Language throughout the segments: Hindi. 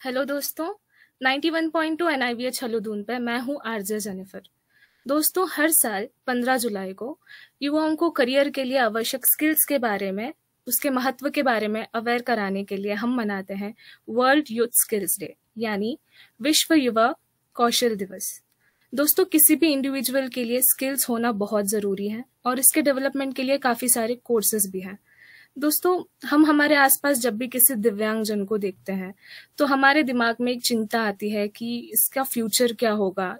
हेलो दोस्तों। 91.2 NIVH हलोदून पे मैं हूँ आरजे जेनिफर। दोस्तों, हर साल 15 जुलाई को युवाओं को करियर के लिए आवश्यक स्किल्स के बारे में, उसके महत्व के बारे में अवेयर कराने के लिए हम मनाते हैं वर्ल्ड यूथ स्किल्स डे, यानी विश्व युवा कौशल दिवस। दोस्तों, किसी भी इंडिविजुअल के लिए स्किल्स होना बहुत ज़रूरी है और इसके डेवलपमेंट के लिए काफ़ी सारे कोर्सेज भी हैं। दोस्तों, हम हमारे आसपास जब भी किसी दिव्यांगजन को देखते हैं तो हमारे दिमाग में एक चिंता आती है कि इसका फ्यूचर क्या होगा,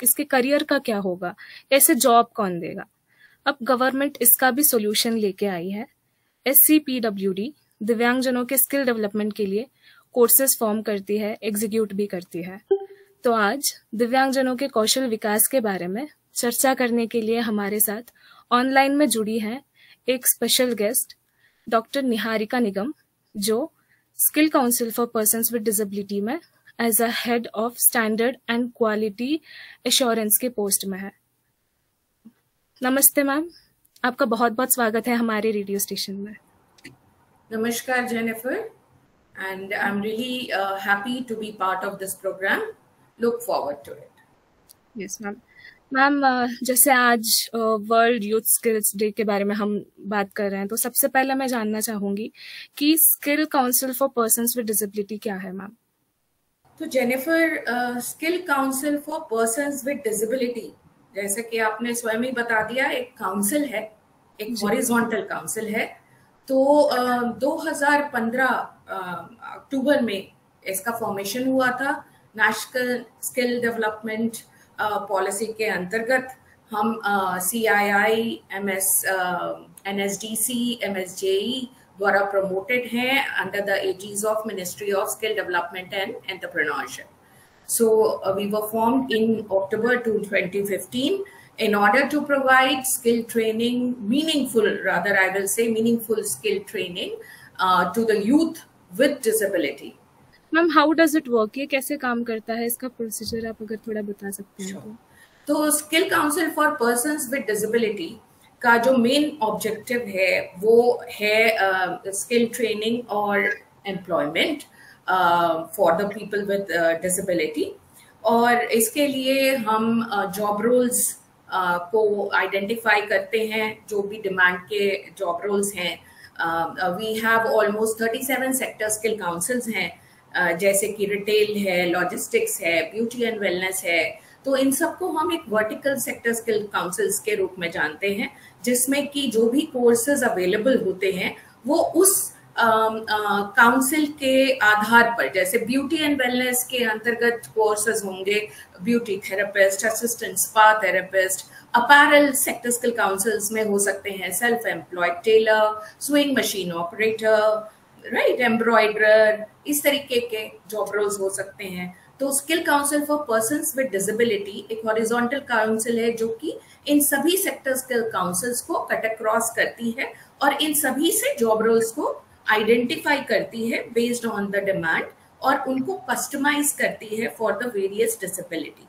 इसके करियर का क्या होगा, ऐसे जॉब कौन देगा। अब गवर्नमेंट इसका भी सोल्यूशन लेके आई है। SCPWD दिव्यांगजनों के स्किल डेवलपमेंट के लिए कोर्सेज फॉर्म करती है, एग्जीक्यूट भी करती है। तो आज दिव्यांगजनों के कौशल विकास के बारे में चर्चा करने के लिए हमारे साथ ऑनलाइन में जुड़ी हैं एक special guest doctor Niharika Nigam, जो skill council for persons with disability में as a head of standard and quality assurance के पोस्ट में है। नमस्ते मैम, आपका बहुत बहुत स्वागत है हमारे रेडियो स्टेशन में। नमस्कार Jennifer, and I'm really happy to be part of this program. Look forward to it. Yes, ma'am. Ma'am, जैसे आज वर्ल्ड यूथ स्किल्स डे के बारे में हम बात कर रहे हैं, तो सबसे पहले मैं जानना चाहूंगी कि skill council for persons with disability क्या है मैम? तो Jennifer, skill council for persons with disability, जैसे कि आपने स्वयं ही बता दिया, एक काउंसिल है, एक हॉरिजॉन्टल काउंसिल है। तो 2015 अक्टूबर में इसका फॉर्मेशन हुआ था। नेशनल स्किल डेवलपमेंट पॉलिसी के अंतर्गत हम CII, MS, NSDC, MSJE द्वारा प्रमोटेड हैं under the aegis of ministry of skill development and entrepreneurship. So we were formed in October 2015 in order to provide skill training, meaningful skill training to the youth with disability. Ma'am, how does it work? ये कैसे काम करता है, इसका प्रोसीजर आप अगर थोड़ा बता सकते हैं? तो skill council for persons with disability का जो मेन ऑब्जेक्टिव है वो है स्किल ट्रेनिंग और employment for the people with disability. और इसके लिए हम जॉब रोल्स को आइडेंटिफाई करते हैं, जो भी डिमांड के जॉब रोल्स हैं। We have almost 37 sector skill councils हैं, जैसे कि रिटेल है, लॉजिस्टिक्स है, ब्यूटी एंड वेलनेस है। तो इन सबको हम एक वर्टिकल सेक्टर स्किल काउंसिल्स के रूप में जानते हैं, जिसमें कि जो भी कोर्सेज अवेलेबल होते हैं वो उस काउंसिल के आधार पर, जैसे ब्यूटी एंड वेलनेस के अंतर्गत कोर्सेज होंगे beauty therapist, assistant spa therapist. Apparel sector skill councils में हो सकते हैं self employed tailor, swing machine operator, right, embroider, इस तरीके के जॉब रोल्स हो सकते हैं। तो skill council for persons with disability एक हॉरिजॉन्टल काउंसिल है जो कि इन सभी सेक्टर स्किल काउंसिल्स को कट अक्रॉस करती है और इन सभी से जॉब रोल्स को आइडेंटिफाई करती है बेस्ड ऑन द डिमांड, और उनको कस्टमाइज करती है फॉर द वेरियस डिसेबिलिटी।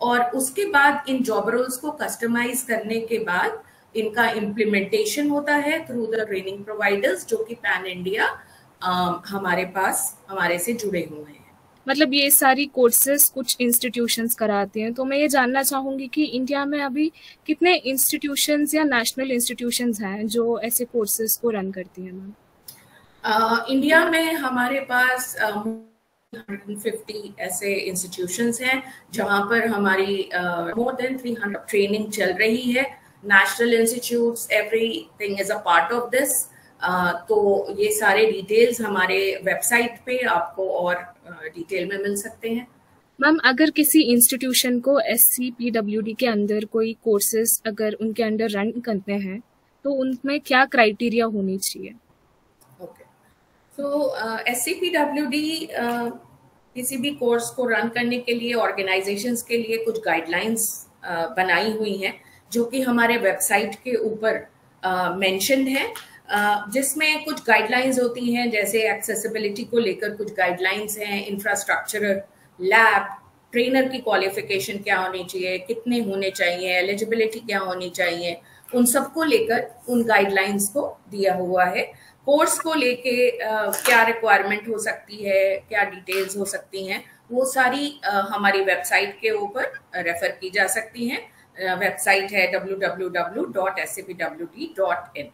और उसके बाद इन जॉब रोल्स को कस्टमाइज करने के बाद इनका इम्प्लीमेंटेशन होता है थ्रू द ट्रेनिंग प्रोवाइडर्स, जो कि पैन इंडिया हमारे से जुड़े हुए हैं। मतलब ये सारी कोर्सेज कुछ इंस्टीट्यूशंस कराते हैं, तो मैं ये जानना चाहूंगी कि इंडिया में अभी कितने इंस्टीट्यूशंस या नेशनल इंस्टीट्यूशंस हैं जो ऐसे कोर्सेज को रन करती हैं मैम? इंडिया में हमारे पास 150 ऐसे इंस्टीट्यूशंस हैं जहां पर हमारी मोर देन 300 ट्रेनिंग चल रही है। National institutes, everything is a part of this. तो ये सारे डिटेल्स हमारे वेबसाइट पे आपको और डिटेल में मिल सकते हैं। मैम, अगर किसी इंस्टीट्यूशन को SCPWD के अंदर कोई कोर्सेज अगर उनके अंडर रन करते हैं तो उनमें क्या क्राइटेरिया होनी चाहिए? ओके, तो SCPWD किसी भी कोर्स को रन करने के लिए ऑर्गेनाइजेशंस के लिए कुछ गाइडलाइंस बनाई हुई हैं, जो कि हमारे वेबसाइट के ऊपर मेंशन्ड है, जिसमें कुछ गाइडलाइंस होती हैं, जैसे एक्सेसिबिलिटी को लेकर कुछ गाइडलाइंस हैं, इंफ्रास्ट्रक्चर, लैब, ट्रेनर की क्वालिफिकेशन क्या होनी चाहिए, कितने होने चाहिए, एलिजिबिलिटी क्या होनी चाहिए, उन सबको लेकर उन गाइडलाइंस को दिया हुआ है। कोर्स को लेके क्या रिक्वायरमेंट हो सकती है, क्या डिटेल्स हो सकती हैं, वो सारी हमारी वेबसाइट के ऊपर रेफर की जा सकती हैं। वेबसाइट है www.scpwd.in।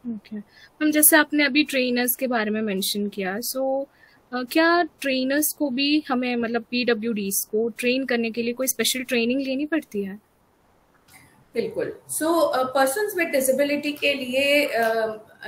ओके मैम, जैसे आपने अभी ट्रेनर्स के बारे में मेंशन किया, सो क्या ट्रेनर्स को भी हमें मतलब पीडब्ल्यूडीज को ट्रेन करने के लिए कोई स्पेशल ट्रेनिंग लेनी पड़ती है? बिल्कुल। सो पर्सन्स विद डिसेबिलिटी के लिए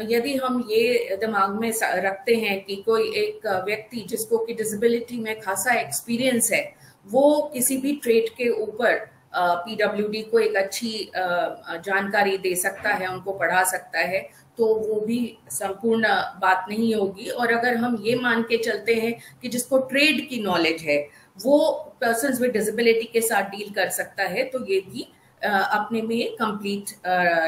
यदि हम ये दिमाग में रखते हैं कि कोई एक व्यक्ति जिसको कि डिसेबिलिटी में खासा एक्सपीरियंस है, वो किसी भी ट्रेड के ऊपर पीडब्ल्यूडी को एक अच्छी जानकारी दे सकता है, उनको पढ़ा सकता है, तो वो भी संपूर्ण बात नहीं होगी। और अगर हम ये मान के चलते हैं कि जिसको ट्रेड की नॉलेज है वो पर्सन्स विद डिसेबिलिटी के साथ डील कर सकता है, तो ये भी अपने में कंप्लीट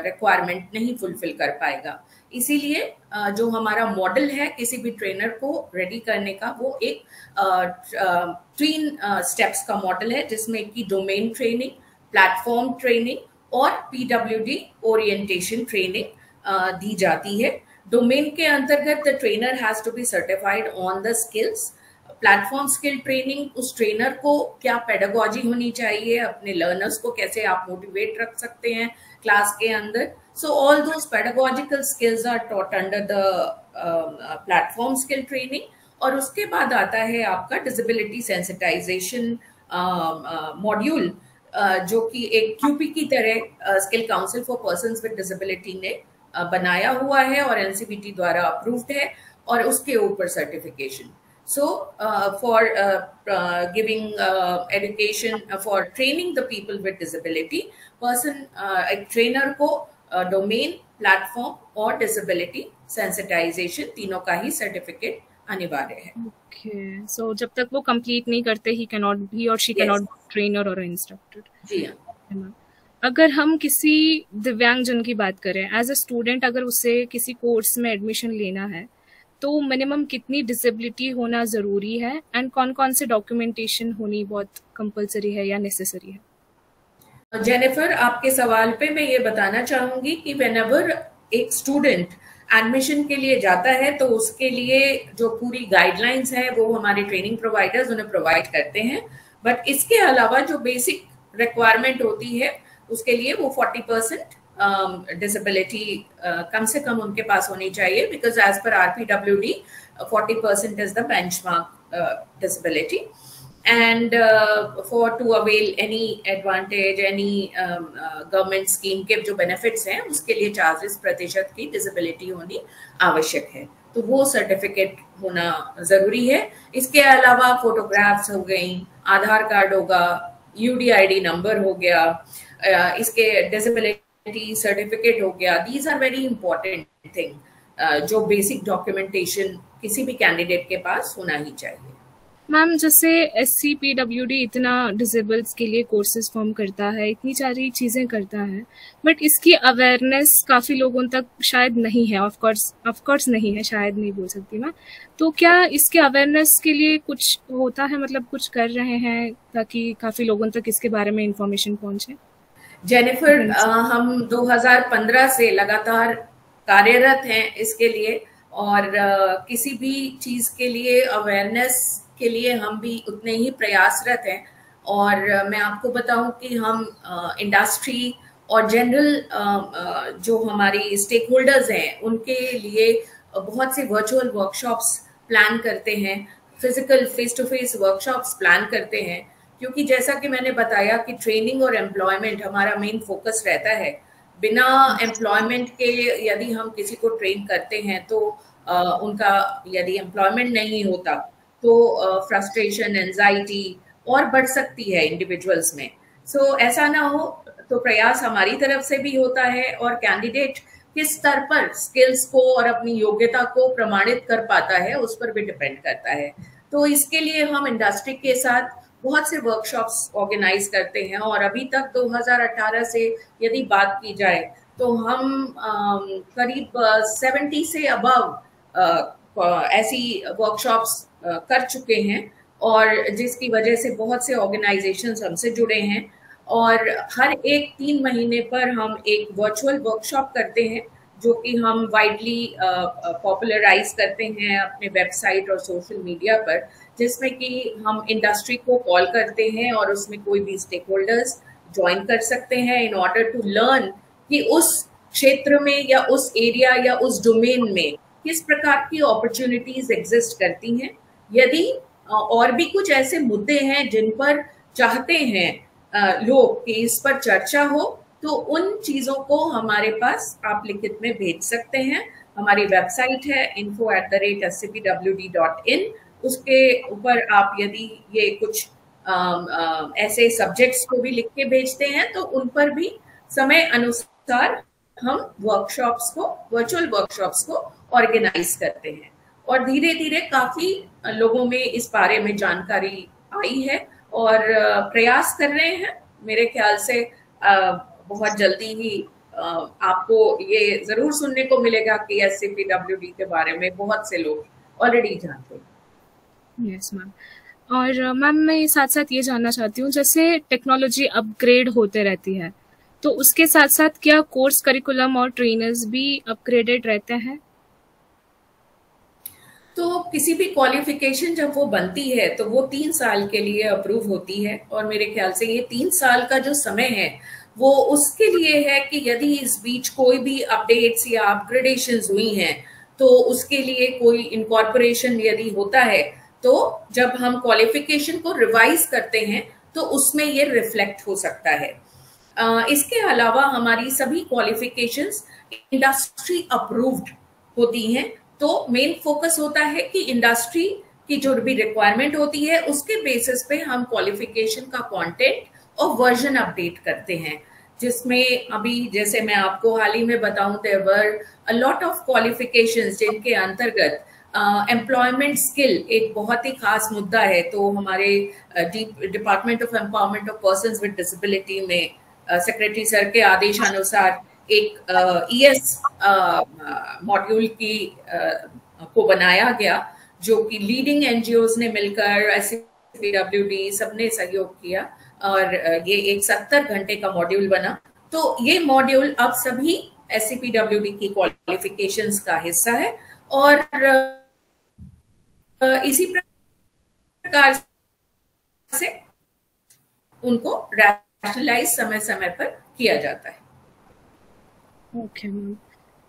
रिक्वायरमेंट नहीं फुलफिल कर पाएगा। इसीलिए जो हमारा मॉडल है किसी भी ट्रेनर को रेडी करने का, वो एक 3 स्टेप्स का मॉडल है, जिसमें कि डोमेन ट्रेनिंग, प्लेटफॉर्म ट्रेनिंग और पीडब्ल्यूडी ओरिएंटेशन ट्रेनिंग दी जाती है। डोमेन के अंतर्गत the trainer has to be certified on the skills. Platform skill training, उस ट्रेनर को क्या पेडागोजी होनी चाहिए, अपने लर्नर्स को कैसे आप मोटिवेट रख सकते हैं क्लास के अंदर। So all those pedagogical skills are taught under the platform skill training. और उसके बाद आता है आपका डिसेबिलिटी सेंसिटाइजेशन मॉड्यूल, जो कि एक क्यूपी की तरह skill council for persons with disability ने बनाया हुआ है और एनसीबीटी द्वारा अप्रूव्ड है, और उसके ऊपर certification. So, for giving education, for training the people with disability, एक ट्रेनर को डोमेन, प्लेटफॉर्म और डिसेबिलिटी सेंसिटाइजेशन तीनों का ही सर्टिफिकेट अनिवार्य है। ओके, सो जब तक वो कंप्लीट नहीं करते, ही कैन नॉट बी और she can not be trainer और इंस्ट्रक्टर। जी हाँ। अगर हम किसी दिव्यांगजन की बात करें, एज अ स्टूडेंट अगर उसे किसी कोर्स में एडमिशन लेना है, तो मिनिमम कितनी डिसेबिलिटी होना जरूरी है, एंड कौन कौन से डॉक्यूमेंटेशन होनी बहुत कंपलसरी है या नेसेसरी है? जेनिफर, आपके सवाल पे मैं ये बताना चाहूंगी कि व्हेनेवर एक स्टूडेंट एडमिशन के लिए जाता है, तो उसके लिए जो पूरी गाइडलाइंस है वो हमारे ट्रेनिंग प्रोवाइडर्स उन्हें प्रोवाइड करते हैं। बट इसके अलावा जो बेसिक रिक्वायरमेंट होती है, उसके लिए वो 40% डिसेबिलिटी कम से कम उनके पास होनी चाहिए, because as per RPwD 40% is the benchmark disability. And for to avail any advantage, any government scheme के जो बेनिफिट्स हैं, उसके लिए 40% की डिसेबिलिटी होनी आवश्यक है, तो वो सर्टिफिकेट होना जरूरी है। इसके अलावा फोटोग्राफ्स हो गई, आधार कार्ड होगा, यूडीआईडी नंबर हो गया, इसके डिसेबिलिटी सर्टिफिकेट हो गया। These are very important thing जो बेसिक डॉक्यूमेंटेशन किसी भी कैंडिडेट के पास होना ही चाहिए। मैम, जैसे SCPWD इतना डिसेबल्स के लिए कोर्सेज फॉर्म करता है, इतनी सारी चीजें करता है, बट इसकी अवेयरनेस काफी लोगों तक शायद नहीं है। ऑफ कोर्स नहीं है, शायद नहीं बोल सकती मैं। तो क्या इसके अवेयरनेस के लिए कुछ होता है, मतलब कुछ कर रहे हैं ताकि काफी लोगों तक इसके बारे में इंफॉर्मेशन पहुंचे? जेनिफर, हम 2015 से लगातार कार्यरत हैं इसके लिए, और किसी भी चीज के लिए अवेयरनेस के लिए हम भी उतने ही प्रयासरत हैं। और मैं आपको बताऊं कि हम इंडस्ट्री और जनरल जो हमारी स्टेक होल्डर्स हैं, उनके लिए बहुत से वर्चुअल वर्कशॉप्स प्लान करते हैं, physical face to face workshops plan करते हैं, क्योंकि जैसा कि मैंने बताया कि ट्रेनिंग और एम्प्लॉयमेंट हमारा मेन फोकस रहता है। बिना एम्प्लॉयमेंट के यदि हम किसी को ट्रेन करते हैं, तो उनका यदि एम्प्लॉयमेंट नहीं होता, तो फ्रस्ट्रेशन, एंजाइटी और बढ़ सकती है इंडिविजुअल्स में। सो ऐसा ना हो, तो प्रयास हमारी तरफ से भी होता है, और कैंडिडेट किस स्तर पर स्किल्स को और अपनी योग्यता को प्रमाणित कर पाता है, उस पर भी डिपेंड करता है। तो इसके लिए हम इंडस्ट्री के साथ बहुत से वर्कशॉप्स ऑर्गेनाइज करते हैं, और अभी तक 2018 से यदि बात की जाए, तो हम करीब 70 से अबव ऐसी वर्कशॉप्स कर चुके हैं, और जिसकी वजह से बहुत से ऑर्गेनाइजेशंस हमसे जुड़े हैं। और हर एक 3 महीने पर हम एक वर्चुअल वर्कशॉप करते हैं, जो कि हम वाइडली पॉपुलराइज करते हैं अपने वेबसाइट और सोशल मीडिया पर, जिसमें कि हम इंडस्ट्री को कॉल करते हैं और उसमें कोई भी स्टेक होल्डर्स ज्वाइन कर सकते हैं इन ऑर्डर टू लर्न कि उस क्षेत्र में या उस एरिया या उस डोमेन में किस प्रकार की अपॉर्चुनिटीज एग्जिस्ट करती हैं। यदि और भी कुछ ऐसे मुद्दे हैं जिन पर चाहते हैं लोग कि इस पर चर्चा हो, तो उन चीजों को हमारे पास आप लिखित में भेज सकते हैं। हमारी वेबसाइट है info@scpwd.in। उसके ऊपर आप यदि ये कुछ ऐसे सब्जेक्ट्स को भी लिख के भेजते हैं तो उन पर भी समय अनुसार हम वर्कशॉप्स को, वर्चुअल वर्कशॉप्स को ऑर्गेनाइज करते हैं। और धीरे धीरे काफी लोगों में इस बारे में जानकारी आई है और प्रयास कर रहे हैं। मेरे ख्याल से बहुत जल्दी ही आपको ये जरूर सुनने को मिलेगा कि SCPWD के बारे में बहुत से लोग ऑलरेडी जानते हैं। Yes ma'am. और मैम मैं साथ साथ ये जानना चाहती हूँ, जैसे टेक्नोलॉजी अपग्रेड होते रहती है, तो उसके साथ साथ क्या कोर्स करिकुलम और ट्रेनर्स भी अपग्रेडेड रहते हैं? तो किसी भी क्वालिफिकेशन जब वो बनती है तो वो 3 साल के लिए अप्रूव होती है, और मेरे ख्याल से ये 3 साल का जो समय है वो उसके लिए है कि यदि इस बीच कोई भी अपडेट्स या अपग्रेडेशंस हुई हैं तो उसके लिए कोई इनकॉर्पोरेशन यदि होता है तो जब हम क्वालिफिकेशन को रिवाइज करते हैं तो उसमें ये रिफ्लेक्ट हो सकता है। इसके अलावा हमारी सभी क्वालिफिकेशंस इंडस्ट्री अप्रूव्ड होती हैं, तो मेन फोकस होता है कि इंडस्ट्री की जो भी रिक्वायरमेंट होती है उसके बेसिस पे हम क्वालिफिकेशन का कंटेंट और वर्जन अपडेट करते हैं, जिसमें अभी जैसे मैं आपको हाल ही में बताऊं, there were a lot of qualifications जिनके अंतर्गत एम्प्लॉयमेंट स्किल एक बहुत ही खास मुद्दा है। तो हमारे department of empowerment of persons with disability में सेक्रेटरी सर के आदेशानुसार एक ES मॉड्यूल की को बनाया गया, जो कि लीडिंग NGOs ने मिलकर SCPWD सबने सहयोग किया और ये एक 70 घंटे का मॉड्यूल बना। तो ये मॉड्यूल अब सभी SCPWD की क्वालिफिकेशंस का हिस्सा है और इसी प्रकार से उनको रैशनलाइज समय समय पर किया जाता है। Okay ma'am.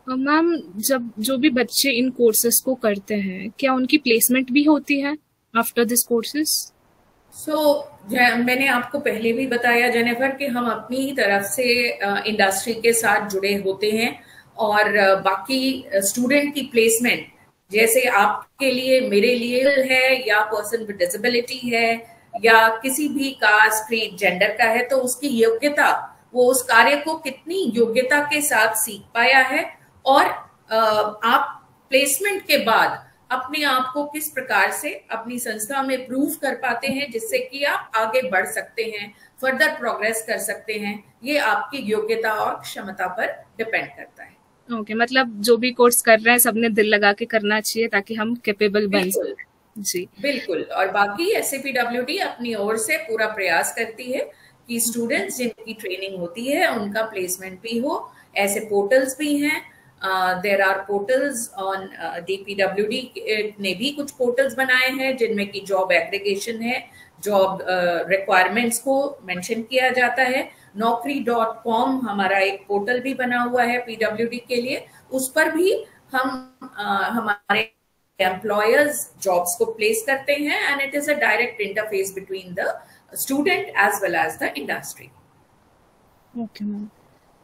मैम जब जो भी बच्चे इन कोर्सेज को करते हैं, क्या उनकी प्लेसमेंट भी होती है आफ्टर दिस कोर्सेज? मैंने आपको पहले भी बताया जेनिफर कि हम अपनी ही तरफ से इंडस्ट्री के साथ जुड़े होते हैं और बाकी स्टूडेंट की प्लेसमेंट जैसे आपके लिए, मेरे लिए है या पर्सन विद डिसेबिलिटी है या किसी भी कास्ट, क्रीड, जेंडर का है, तो उसकी योग्यता, वो उस कार्य को कितनी योग्यता के साथ सीख पाया है और आप प्लेसमेंट के बाद अपने आप को किस प्रकार से अपनी संस्था में प्रूव कर पाते हैं जिससे कि आप आगे बढ़ सकते हैं, फर्दर प्रोग्रेस कर सकते हैं, ये आपकी योग्यता और क्षमता पर डिपेंड करता है। ओके, मतलब जो भी कोर्स कर रहे हैं सबने दिल लगा के करना चाहिए ताकि हम कैपेबल बन सकें। जी बिल्कुल। और बाकी SCPWD अपनी ओर से पूरा प्रयास करती है कि स्टूडेंट्स जिनकी ट्रेनिंग होती है उनका प्लेसमेंट भी हो। ऐसे पोर्टल्स भी हैं, there are portals on DPWD ने भी कुछ पोर्टल्स बनाए हैं जिनमें कि जॉब एग्रीगेशन है, जॉब रिक्वायरमेंट्स को मेंशन किया जाता है। naukri.com हमारा एक पोर्टल भी बना हुआ है PWD के लिए, उस पर भी हम हमारे एम्प्लॉयर्स जॉब्स को प्लेस करते हैं and it is a direct interface between the student as well as the industry. Okay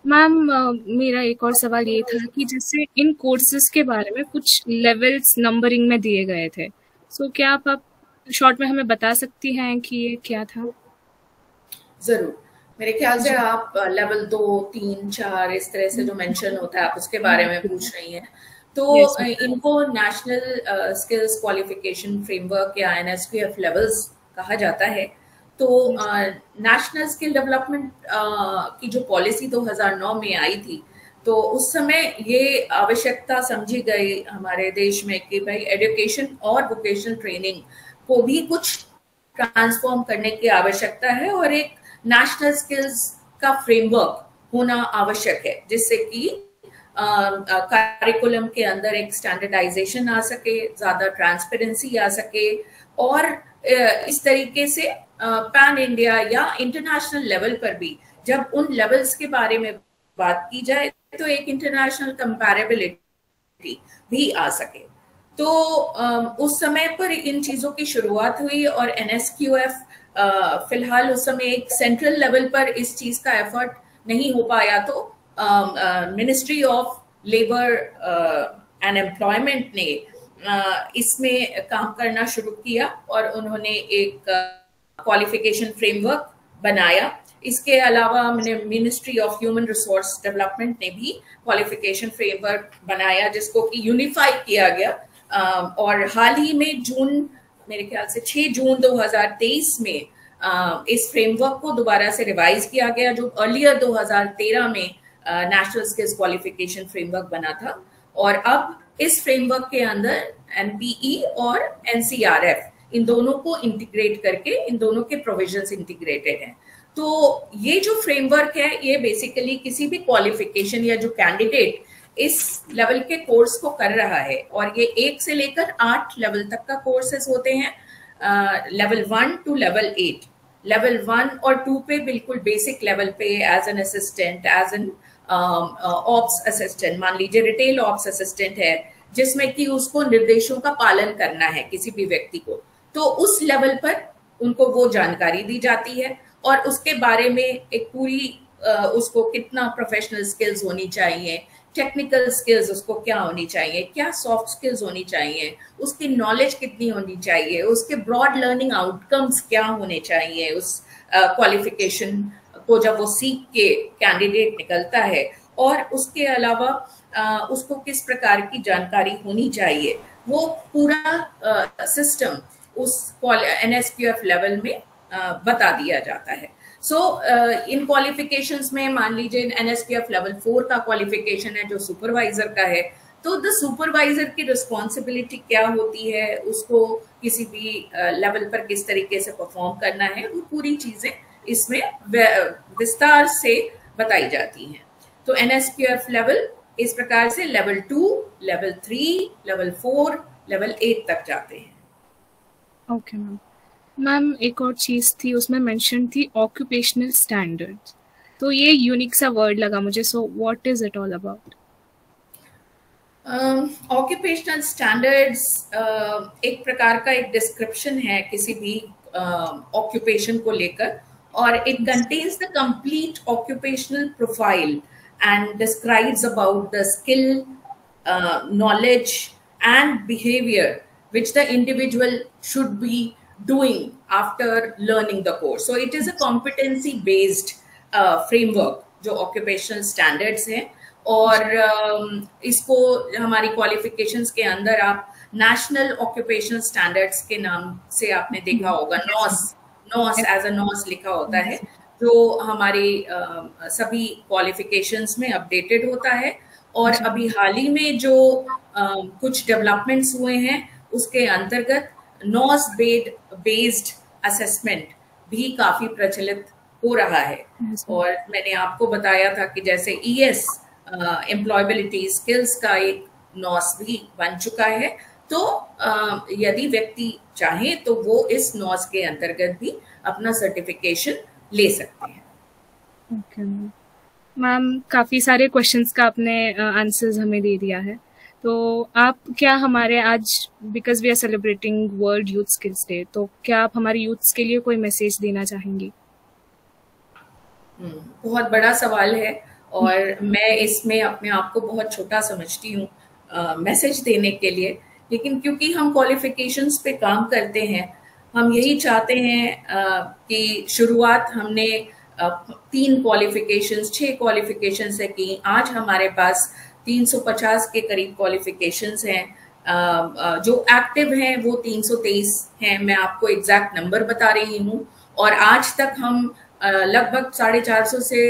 ma'am, मेरा एक और सवाल ये था कि जैसे इन कोर्सेज के बारे में कुछ लेवल्स नंबरिंग में दिए गए थे, सो क्या आप शॉर्ट में हमें बता सकती हैं कि ये क्या था? जरूर। मेरे ख्याल से आप लेवल 2, 3, 4 इस तरह से जो मेंशन होता है आप उसके बारे में पूछ रही हैं। तो इनको नेशनल स्किल्स क्वालिफिकेशन फ्रेमवर्क या NSQF लेवल्स कहा जाता है। तो नेशनल स्किल डेवलपमेंट की जो पॉलिसी 2009 में आई थी, तो उस समय ये आवश्यकता समझी गई हमारे देश में कि भाई एजुकेशन और वोकेशनल ट्रेनिंग को भी कुछ ट्रांसफॉर्म करने की आवश्यकता है और एक नेशनल स्किल्स का फ्रेमवर्क होना आवश्यक है जिससे कि करिकुलम के अंदर एक स्टैंडर्डाइजेशन आ सके, ज्यादा ट्रांसपेरेंसी आ सके, और इस तरीके से पैन इंडिया या इंटरनेशनल लेवल पर भी जब उन लेवल्स के बारे में बात की जाए तो एक इंटरनेशनल कंपैरेबिलिटी भी आ सके। तो उस समय पर इन चीजों की शुरुआत हुई, और एनएसक्यूएफ फिलहाल उस समय एक सेंट्रल लेवल पर इस चीज का एफर्ट नहीं हो पाया, तो ministry of labour and employment ने इसमें काम करना शुरू किया और उन्होंने एक क्वालिफिकेशन फ्रेमवर्क बनाया। इसके अलावा हमने ministry of human resource development ने भी क्वालिफिकेशन फ्रेमवर्क बनाया जिसको कि यूनिफाई किया गया, और हाल ही में जून, मेरे ख्याल से 6 जून 2023 में इस फ्रेमवर्क को दोबारा से रिवाइज किया गया, जो अर्लियर 2013 में नेशनल स्किल्स क्वालिफिकेशन फ्रेमवर्क बना था। और अब इस फ्रेमवर्क के अंदर एनपीई और एनसीआरएफ, इन दोनों को इंटीग्रेट करके इन दोनों के प्रोविजंस इंटीग्रेटेड हैं। तो ये जो फ्रेमवर्क है ये बेसिकली किसी भी क्वालिफिकेशन या जो कैंडिडेट इस लेवल के कोर्स को कर रहा है, और ये 1 से लेकर 8 लेवल तक का कोर्सेज होते हैं, लेवल 1 टू लेवल 8। लेवल 1 और 2 पे बिल्कुल बेसिक लेवल पे as an assistant, as an ops assistant, मान लीजिए रिटेल ऑप्स असिस्टेंट है जिसमें कि उसको निर्देशों का पालन करना है किसी भी व्यक्ति को, तो उस लेवल पर उनको वो जानकारी दी जाती है और उसके बारे में एक पूरी उसको कितना प्रोफेशनल स्किल्स होनी चाहिए, टेक्निकल स्किल्स उसको क्या होनी चाहिए, क्या सॉफ्ट स्किल्स होनी चाहिए, उसकी नॉलेज कितनी होनी चाहिए, उसके ब्रॉड लर्निंग आउटकम्स क्या होने चाहिए उस क्वालिफिकेशन को जब वो सीख के कैंडिडेट निकलता है, और उसके अलावा उसको किस प्रकार की जानकारी होनी चाहिए, वो पूरा सिस्टम उस एनएसक्यूएफ लेवल में बता दिया जाता है। सो इन क्वालिफिकेशंस में मान लीजिए एनएसक्यूएफ लेवल 4 का क्वालिफिकेशन है जो सुपरवाइजर का है, तो द सुपरवाइजर की रिस्पॉन्सिबिलिटी क्या होती है, उसको किसी भी लेवल पर किस तरीके से परफॉर्म करना है, वो पूरी चीजें इसमें विस्तार से बताई जाती हैं। तो एनएसक्यूएफ लेवल इस प्रकार से लेवल 2, लेवल 3, लेवल 4, लेवल 8 तक जाते हैं। ओके मैम, एक और चीज थी उसमें मेंशन थी ऑक्यूपेशनल स्टैंडर्ड्स, तो ये यूनिक सा वर्ड लगा मुझे, so what is it all about? Occupational standards एक प्रकार का एक डिस्क्रिप्शन है किसी भी ऑक्यूपेशन को लेकर, और it contains the complete occupational profile and describes about the skill, knowledge and behavior which the individual should be doing after learning the course. So it is a competency based framework जो occupational standards हैं, और इसको हमारी क्वालिफिकेशंस के अंदर आप नेशनल ऑक्यूपेशनल स्टैंडर्ड्स के नाम से आपने देखा होगा, नॉस एज अ नॉस लिखा होता है, जो हमारी सभी क्वालिफिकेशंस में अपडेटेड होता है। और अभी हाल ही में जो कुछ डेवलपमेंट्स हुए हैं उसके अंतर्गत नॉस बेस्ड असेसमेंट भी काफी प्रचलित हो रहा है। और मैंने आपको बताया था कि जैसे ईएस एम्प्लॉयबिलिटी स्किल्स का एक नॉस भी बन चुका है, तो यदि व्यक्ति चाहे तो वो इस नॉस के अंतर्गत भी अपना सर्टिफिकेशन ले सकते हैं। ओके मैम, काफ़ी सारे क्वेश्चंस का आपने आंसर्स हमें दे दिया है, तो आप क्या हमारे आज, because we are celebrating World Youth Skills Day, तो क्या आप हमारे यूथ्स के लिए कोई मैसेज देना चाहेंगी? बहुत बड़ा सवाल है और मैं इसमें अपने आप को बहुत छोटा समझती हूँ मैसेज देने के लिए, लेकिन क्योंकि हम क्वालिफिकेशंस पे काम करते हैं, हम यही चाहते हैं कि शुरुआत हमने 3 क्वालिफिकेशंस, 6 क्वालिफिकेशंस से की। आज हमारे पास 350 के करीब क्वालिफिकेशंस हैं, जो एक्टिव हैं वो 323 हैं, मैं आपको एग्जैक्ट नंबर बता रही हूँ। और आज तक हम लगभग 450 से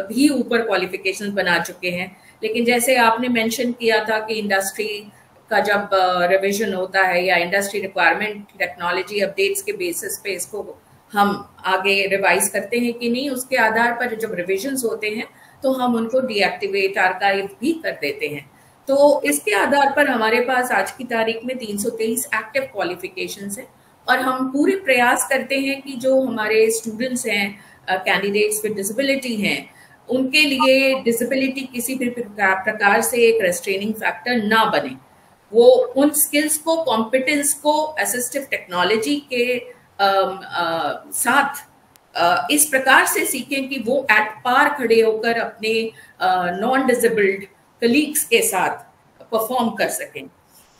भी ऊपर क्वालिफिकेशंस बना चुके हैं। लेकिन जैसे आपने मेंशन किया था कि इंडस्ट्री का जब रिवीजन होता है या इंडस्ट्री रिक्वायरमेंट टेक्नोलॉजी अपडेट्स के बेसिस पे इसको हम आगे रिवाइज करते हैं कि नहीं, उसके आधार पर जब रिविजन्स होते हैं तो हम उनको डीएक्टिवेट आर्काइव भी कर देते हैं। तो इसके आधार पर हमारे पास आज की तारीख में 323 एक्टिव क्वालिफिकेशंस हैं और हम पूरे प्रयास करते हैं कि जो हमारे स्टूडेंट्स हैं, कैंडिडेट्स विद डिसेबिलिटी हैं, उनके लिए डिसेबिलिटी किसी भी प्रकार से एक रेस्ट्रेनिंग फैक्टर ना बने। वो उन स्किल्स को, कॉम्पिटेंस को असिस्टिव टेक्नोलॉजी के साथ इस प्रकार से सीखें कि वो एट पार खड़े होकर अपने नॉन डिसेबल्ड कलीग्स के साथ परफॉर्म कर सकें।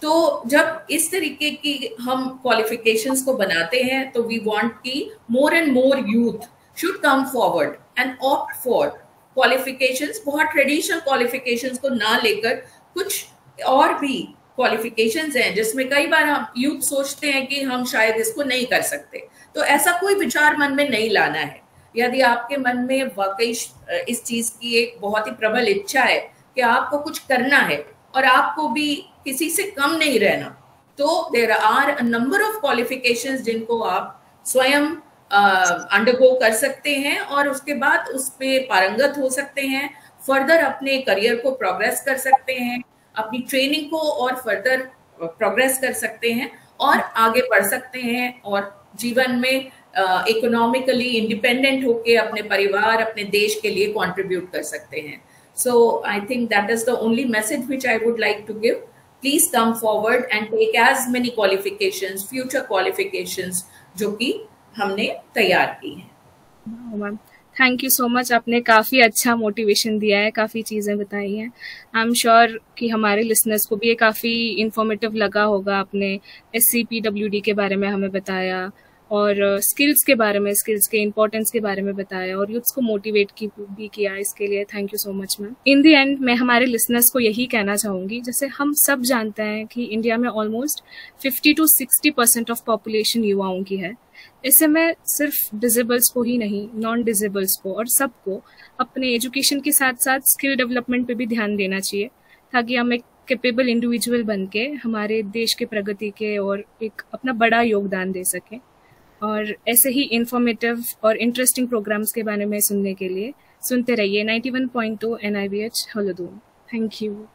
तो जब इस तरीके की हम क्वालिफिकेशंस को बनाते हैं तो वी वांट कि more and more youth should come forward and opt for qualifications. बहुत ट्रेडिशनल क्वालिफिकेशंस को ना लेकर कुछ और भी क्वालिफिकेशंस हैं जिसमें कई बार हम यूथ सोचते हैं कि हम शायद इसको नहीं कर सकते। तो ऐसा कोई विचार मन में नहीं लाना है। यदि आपके मन में वाकई इस चीज की एक बहुत ही प्रबल इच्छा है कि आपको कुछ करना है और आपको भी किसी से कम नहीं रहना, तो there are a number of qualifications जिनको आप स्वयं अंडरगो कर सकते हैं और उसके बाद उस पे पारंगत हो सकते हैं, फर्दर अपने करियर को प्रोग्रेस कर सकते हैं, अपनी ट्रेनिंग को और फर्दर प्रोग्रेस कर सकते हैं और आगे बढ़ सकते हैं और जीवन में इकोनॉमिकली इंडिपेंडेंट होके अपने परिवार, अपने देश के लिए कंट्रीब्यूट कर सकते हैं। So I think that is the only message which I would like to give. Please come forward and take as many qualifications, future qualifications जो कि हमने तैयार की हैं। थैंक यू सो मच, आपने काफ़ी अच्छा मोटिवेशन दिया है, काफ़ी चीज़ें बताई हैं। आई एम श्योर कि हमारे लिसनर्स को भी ये काफ़ी इंफॉर्मेटिव लगा होगा। आपने SCPWD के बारे में हमें बताया और स्किल्स के बारे में, स्किल्स के इंपॉर्टेंस के बारे में बताया और यूथ्स को मोटिवेट भी किया। इसके लिए thank you so much ma'am. In the end मैं हमारे लिसनर्स को यही कहना चाहूँगी, जैसे हम सब जानते हैं कि इंडिया में ऑलमोस्ट 50 to 60% ऑफ पॉपुलेशन युवाओं की है। इससे मैं सिर्फ डिसेबल्स को ही नहीं, नॉन डिसेबल्स को और सबको अपने एजुकेशन के साथ साथ स्किल डेवलपमेंट पे भी ध्यान देना चाहिए, ताकि हम एक कैपेबल इंडिविजुअल बन के हमारे देश के प्रगति के और एक अपना बड़ा योगदान दे सकें। और ऐसे ही इंफॉर्मेटिव और इंटरेस्टिंग प्रोग्राम्स के बारे में सुनने के लिए सुनते रहिए 91.2 NIVH हल्द्वानी। Thank you.